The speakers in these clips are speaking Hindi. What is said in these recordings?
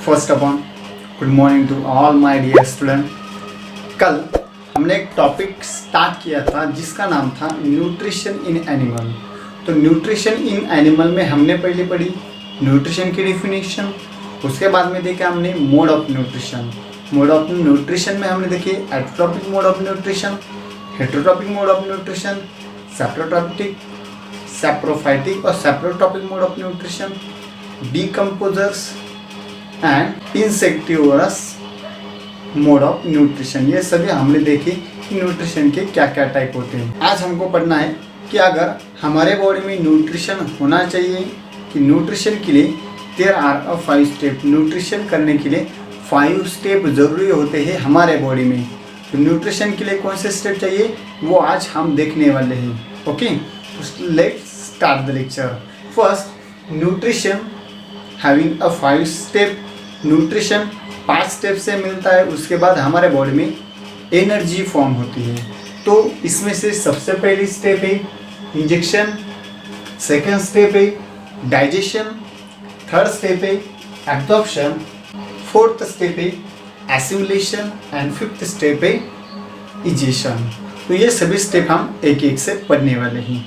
First of all good morning to all my dear student. कल हमने एक टॉपिक स्टार्ट किया था जिसका नाम था न्यूट्रिशन इन एनिमल। तो न्यूट्रिशन इन एनिमल में हमने पहले पढ़ी न्यूट्रिशन की डेफिनेशन, उसके बाद में देखा हमने mode of nutrition. Mode of nutrition में हमने देखे autotrophic mode of nutrition, heterotrophic mode of nutrition, saprotrophic, saprophytic और saprotrophic mode of nutrition, decomposers and insectivorous mode of nutrition. ये सभी हमने देखे कि न्यूट्रिशन के क्या क्या टाइप होते हैं। आज हमको पढ़ना है कि अगर हमारे बॉडी में न्यूट्रिशन होना चाहिए कि न्यूट्रिशन के लिए देयर आर 5 स्टेप। न्यूट्रिशन करने के लिए 5 स्टेप ज़रूरी होते हैं हमारे बॉडी में। तो न्यूट्रिशन के लिए कौन से स्टेप चाहिए वो आज हम देखने वाले हैं। Okay, let's start the lecture. First, nutrition having a 5 step. Nutrition 5 step से मिलता है। उसके बाद हमारे बॉडी में एनर्जी फॉर्म होती है। तो इसमें से सबसे पहली स्टेप है इंजेक्शन, सेकेंड स्टेप है डाइजेशन, थर्ड स्टेप है एब्जॉर्प्शन, फोर्थ स्टेप है एसिमुलेशन एंड फिफ्थ स्टेप है इजेशन। तो ये सभी स्टेप हम एक एक से पढ़ने वाले हैं।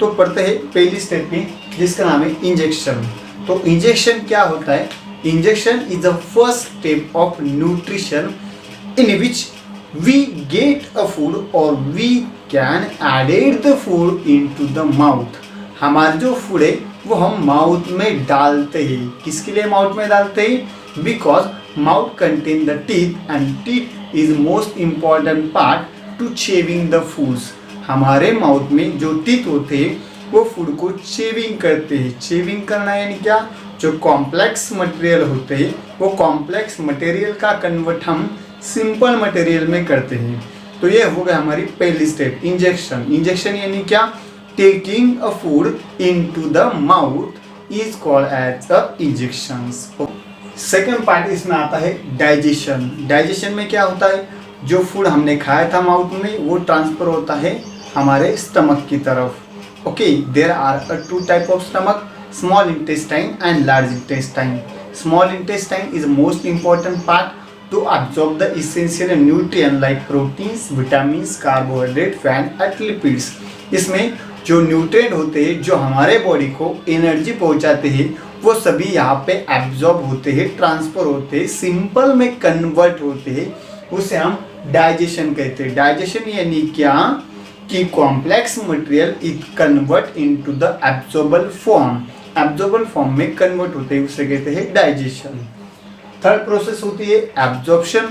तो पढ़ते हैं पहली स्टेप की जिसका नाम है इंजेक्शन। तो इंजेक्शन क्या होता है? Injection is the first step of nutrition in which we get a food और we can added the food into the mouth. हमारा जो फूड है वो हम माउथ में डालते हैं। किसके लिए माउथ में डालते हैं? Because mouth contain the teeth and teeth is most important part two chewing the foods. हमारे माउथ में जो टीथ होते हैं वो फूड को चेविंग करते हैं। चेविंग करना यानी क्या? जो कॉम्प्लेक्स मटेरियल होते हैं वो कॉम्प्लेक्स मटेरियल का कन्वर्ट हम सिंपल मटेरियल में करते हैं। तो ये हो गया हमारी पहली स्टेप इंजेक्शन। इंजेक्शन यानी क्या? Taking a food into the mouth is called as a ingestions. Second part इसमें आता है डाइजेशन। डाइजेशन में क्या होता है? जो फूड हमने खाया था माउथ में वो ट्रांसफर होता है हमारे स्टमक की तरफ। Okay, there are 2 type of stomach, small intestine and large intestine. Small intestine is most important part to absorb the essential nutrient like proteins, vitamins, carbohydrate, fat and lipids. इसमें जो न्यूट्रिएंट होते हैं जो हमारे बॉडी को एनर्जी पहुंचाते हैं वो सभी यहाँ पे एब्जॉर्ब होते हैं, ट्रांसफर होते हैं, सिंपल में कन्वर्ट होते हैं। उसे हम डाइजेशन कहते हैं। डाइजेशन यानी क्या कि complex material it convert into the absorbable form. Absorbable form में कन्वर्ट होते हैं, उसे कहते हैं डाइजेशन। थर्ड प्रोसेस होती है एब्जॉर्प्शन।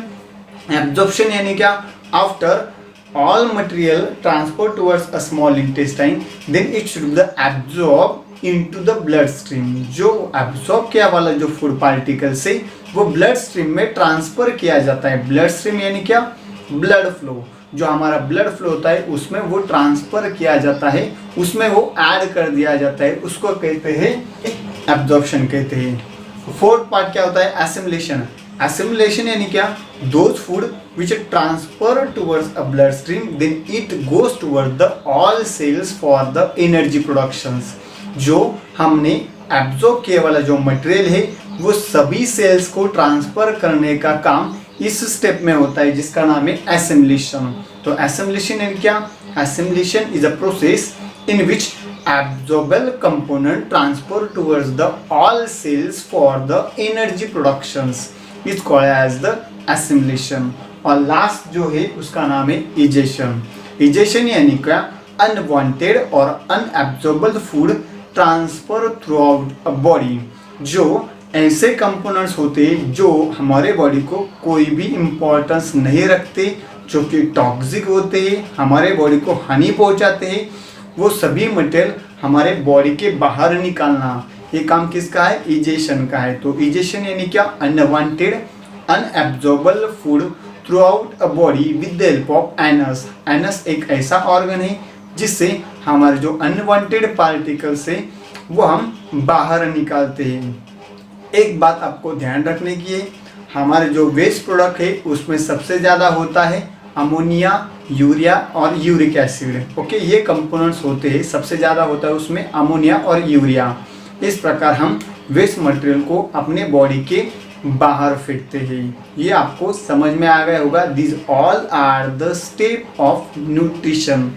एब्जॉर्प्शन यानी क्या? After all material transport towards a small intestine then it should be absorb into the blood stream. जो एब्जॉर्ब किया वाला जो फूड पार्टिकल से वो ब्लड स्ट्रीम में ट्रांसफर किया जाता है। ब्लड स्ट्रीम यानी क्या? Blood flow. जो हमारा ब्लड फ्लो होता है उसमें वो ट्रांसफर किया जाता है, उसमें वो ऐड कर दिया जाता है, उसको कहते हैं एब्जॉर्प्शन कहते हैं। फोर्थ पार्ट क्या होता है? एसिमुलेशन। एसिमुलेशन यानी क्या? Those food which transfer towards a blood stream then it goes toward the all cells for the energy productions. जो हमने एब्जॉर्ब किया वाला जो मटेरियल है वो सभी सेल्स को ट्रांसफर करने का काम इस स्टेप में होता है जिसका नाम है एसिमुलेशन। तो एसिमुलेशन यानी क्या? Assimilation is a process in which absorbable component transfer towards the all cells for the energy productions is called as the assimilation. और लास्ट जो है उसका नाम है इजेशन। इजेशन यानी क्या? अनवांटेड और unabsorbable food transfer throughout a body. जो ऐसे कंपोनेंट्स होते हैं जो हमारे बॉडी को कोई भी इम्पोर्टेंस नहीं रखते, जो कि टॉक्सिक होते हैं, हमारे बॉडी को हानि पहुंचाते हैं, वो सभी मटेरियल हमारे बॉडी के बाहर निकालना, ये काम किसका है? इजेशन का है। तो इजेशन यानी क्या? Unwanted unabsorbable food throughout a body with the help of anus. Anus एक ऐसा ऑर्गन है जिससे हमारे जो अनवांटेड पार्टिकल्स है वो हम बाहर निकालते हैं। एक बात आपको ध्यान रखने की है, हमारे जो वेस्ट प्रोडक्ट है उसमें सबसे ज़्यादा होता है अमोनिया, यूरिया और यूरिक एसिड। ओके, ये कंपोनेंट्स होते हैं, सबसे ज़्यादा होता है उसमें अमोनिया और यूरिया। इस प्रकार हम वेस्ट मटेरियल को अपने बॉडी के बाहर फेंकते हैं। ये आपको समझ में आ गया होगा। This all are the step of nutrition.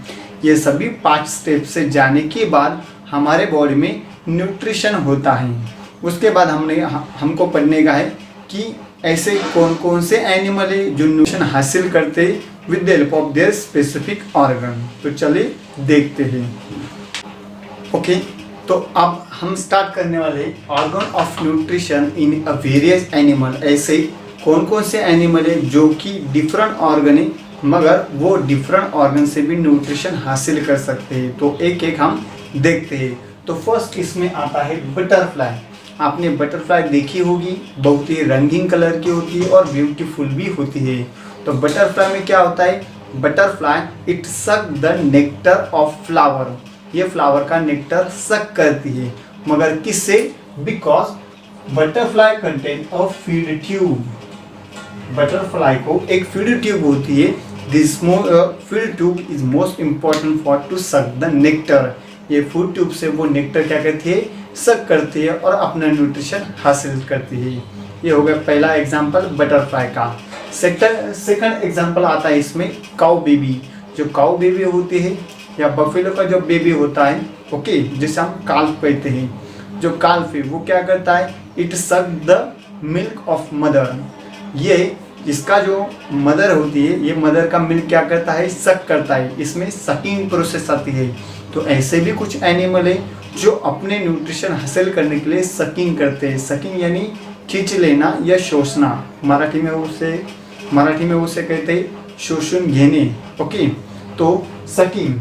ये सभी 5 स्टेप से जाने के बाद हमारे बॉडी में न्यूट्रिशन होता है। उसके बाद हमको पढ़ने का है कि ऐसे कौन कौन से एनिमल है जो न्यूट्रिशन हासिल करते हैं with the help of their specific organ. तो चलिए देखते हैं। ओके, तो अब हम स्टार्ट करने वाले organ of nutrition in a various animal. ऐसे कौन कौन से एनिमल है जो कि डिफरेंट ऑर्गन है मगर वो डिफरेंट ऑर्गन से भी न्यूट्रिशन हासिल कर सकते हैं। तो एक एक हम देखते हैं। तो फर्स्ट इसमें आता है बटरफ्लाई। आपने बटरफ्लाई देखी होगी, बहुत ही रंगीन कलर की होती है और ब्यूटीफुल भी होती है। तो बटरफ्लाई में क्या होता है? Butterfly it suck the nectar of flower. ये फ्लावर का नेक्टर सक करती है, मगर किससे? Because butterfly contain a feed tube. Butterfly को एक फीड ट्यूब होती है। This feed tube is most important for to suck the nectar. ये फूड ट्यूब से वो नेक्टर क्या करती है? सक करती है और अपना न्यूट्रिशन हासिल करती है। ये हो गया पहला एग्जाम्पल बटरफ्लाई का। सेकंड एग्जाम्पल आता है इसमें काऊ बेबी। जो काऊ बेबी होती है या बफेलो का जो बेबी होता है, ओके, जिसे हम काल्फ कहते हैं। जो काल्फ है वो क्या करता है? It suck the milk of mother. ये इसका जो मदर होती है, ये मदर का मिल्क क्या करता है? सक करता है। इसमें सकिंग प्रोसेस आती है। तो ऐसे भी कुछ एनिमल है जो अपने न्यूट्रिशन हासिल करने के लिए सकिंग करते हैं। सकिंग यानी खींच लेना या शोषना। मराठी में उसे कहते हैं शोषण घेने। ओके, तो सकिंग।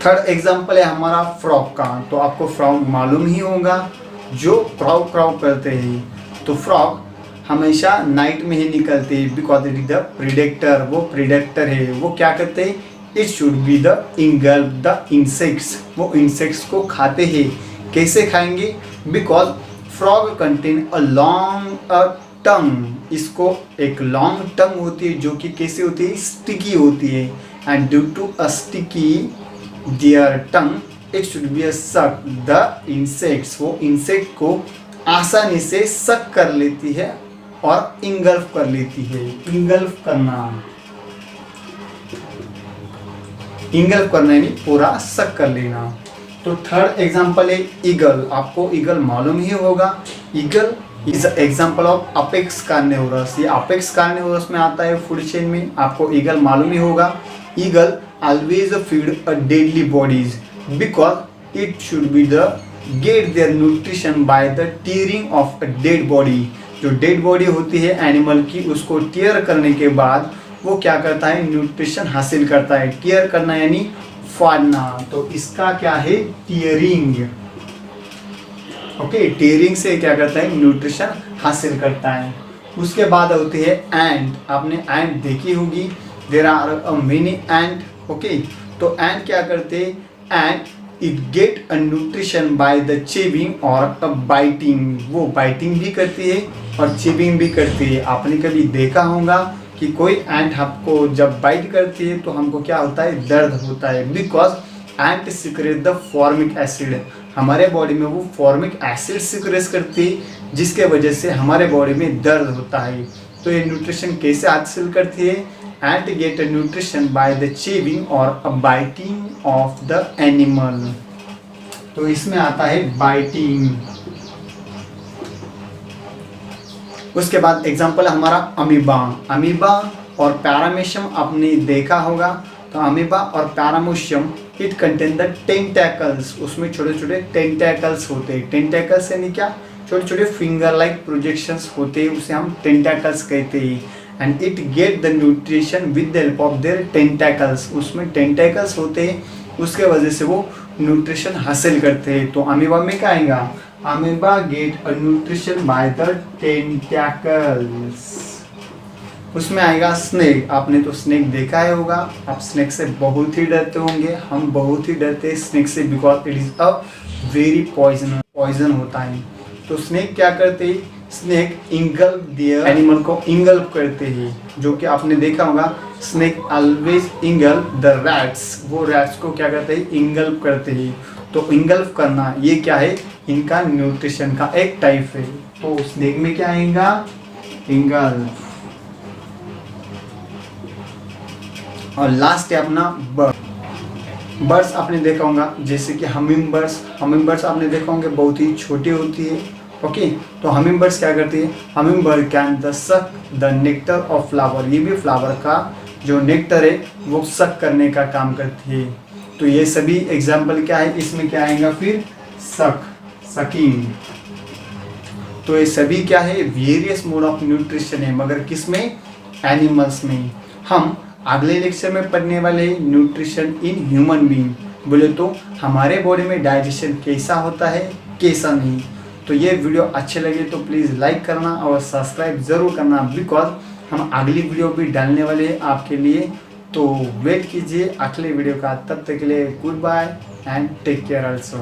थर्ड एग्जाम्पल है हमारा फ्रॉग का। तो आपको फ्रॉग मालूम ही होगा, जो क्राउ क्राउ करते हैं। तो फ्रॉग हमेशा नाइट में ही निकलते हैं because it is the predator. वो प्रीडेटर है। वो क्या करते हैं? It should be the engulf the insects. वो इंसेक्ट्स को खाते हैं। कैसे खाएंगे? Because frog contain a long tongue. इसको एक लॉन्ग टंग होती है जो कि कैसे होती है? स्टिकी होती है। And due to a sticky their tongue it should be a suck the insects. वो इंसेक्ट को आसानी से सक कर लेती है और इंगल्फ कर लेती है। इंगल्फ करना यानी पूरा सक कर लेना। तो थर्ड एग्जाम्पल है ईगल। आपको ईगल मालूम ही होगा। Eagle is example of apex carnivorous. ये अपेक्स कार्निवोरस में आता है फूड चेन में। आपको ईगल मालूम ही होगा। Eagle always feed a deadly bodies because it should be the get their nutrition by the tearing of a dead body। जो डेड बॉडी होती है एनिमल की, उसको टीयर करने के बाद वो क्या करता है? न्यूट्रिशन हासिल करता है। टीयर करना यानी फाड़ना। तो इसका क्या है? टीयरिंग। ओके, टीयरिंग से क्या करता है? न्यूट्रिशन हासिल करता है। उसके बाद होती है एंट। आपने एंट देखी होगी। There are many ant. Okay, तो एंट क्या करते हैं? Ant it get a nutrition by the chewing और अ बाइटिंग। वो बाइटिंग भी करती है और चेविंग भी करती है। आपने कभी देखा होगा कि कोई एंट आपको जब बाइट करती है तो हमको क्या होता है? दर्द होता है। Because ant secrete the formic acid. हमारे बॉडी में वो फॉर्मिक एसिड सिक्रेट करती है, जिसके वजह से हमारे बॉडी में दर्द होता है। तो ये न्यूट्रिशन कैसे हासिल करती है? Ant get a nutrition by the chewing और a biting of the animal. तो इसमें आता है बाइटिंग। उसके बाद एग्जांपल हमारा अमीबा। अमीबा और पैरामीशियम आपने देखा होगा। तो अमीबा और पैरामीशियम इट कंटेन द टेंटैकल्स। उसमें छोटे छोटे टेंटैकल्स होते हैं। टेंटैकल्स यानी क्या? छोटे छोटे फिंगर लाइक प्रोजेक्शंस होते हैं, उसे हम टेंटैकल्स कहते हैं। And it get the nutrition with the help of their टेंटैकल्स। उसमें टेंटैकल्स होते हैं, उसके वजह से वो न्यूट्रिशन हासिल करते हैं। तो अमीबा में क्या आएगा? Amoeba gate a nutrition by the टेंटैकल्स। उसमें आएगा स्नेक। आपने तो स्नेक देखा ही होगा। आप स्नेक से बहुत ही डरते होंगे। हम बहुत ही डरते हैं स्नेक से because it is a very poison होता है। तो स्नेक क्या करते हैं? स्नेक इंगल्फ देयर एनिमल को इंगल्फ करते हैं, जो कि आपने देखा होगा। Snake always engulf the rats. वो रैट्स को क्या करते हैं? इंगल्फ करते हैं। तो इंगल्फ करना ये क्या है? इनका न्यूट्रिशन का एक टाइप है। तो स्नेक में क्या आएगा, इंगल्फ। और लास्ट है अपना बर्ड। बर्ड्स आपने देखा होगा जैसे कि हमिंग बर्ड्स आपने देखा होंगे बहुत ही छोटी होती है। ओके, तो हमिंग बर्ड्स क्या करती है, हमिंग बर्ड कैन द सक द नेक्टर ऑफ फ्लावर, ये भी फ्लावर का जो नेक्टर है वो सक करने का काम करती है। तो ये सभी एग्जाम्पल क्या है, इसमें क्या आएगा फिर सकिंग। तो ये सभी क्या है, वेरियस मोड ऑफ न्यूट्रिशन है, मगर किसमें, एनिमल्स में। हम अगले लेक्चर में पढ़ने वाले न्यूट्रिशन इन ह्यूमन बीइंग, बोले तो हमारे बॉडी में डाइजेशन कैसा होता है कैसा नहीं। तो ये वीडियो अच्छे लगे तो प्लीज़ लाइक करना और सब्सक्राइब ज़रूर करना, बिकॉज हम अगली वीडियो भी डालने वाले हैं आपके लिए। तो वेट कीजिए अगले वीडियो का, तब तक के लिए good bye and take care also.